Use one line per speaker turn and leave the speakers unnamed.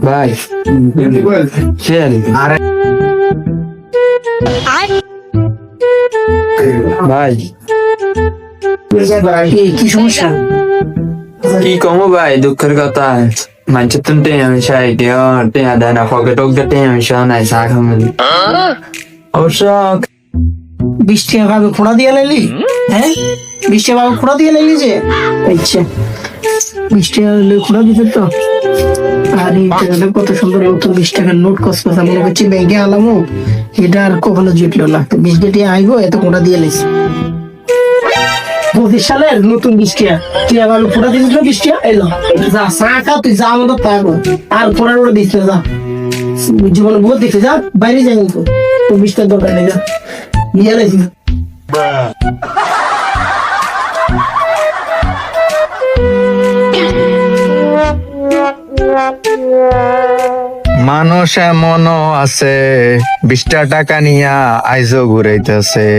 ভাই আরে ভাই
কি সমস্যা?
কি কমো ভাই, দুঃখের কথা মানুষের তো টেঁয়ামিশা টেঁয়া দেয় না, পকেট হোক টেঁয়ামিশা নাই, চা খামে অবশ্য
20 টাকা ভাবে খোঁড়া দিয়ে লাইলি? হ্যাঁ 20 টাকা ভাবে খোঁড়া দিয়ে লাইলি যে? আচ্ছা 20 টাকা খোঁড়া দিতে তো। আর এই টাকাটা কত সুন্দর নতুন 20 টাকার নোট কসকসা মনে করছি ব্যাংকে আলামো, এটা আর কখনো জুটলো না। 20 টাকা আইবো এত খোঁড়া দিয়ে লাইছি। 25 সালের নতুন 20 টাকা তুই আবার খোঁড়া দিয়েছিস 20 টাকা এলো যা চা খা, তুই যা আমাদের তা কর, আর খোঁড়ার ওটা দিস না, যা জীবনে বহুত দেখতে যা, বাইরে যাই তো 20 টাকার দরকার নেই, যা নিয়ে লাইছি।
মানুষ এমনও আছে 20 টাকা নিয়া আইজো ঘুরাইতেছে।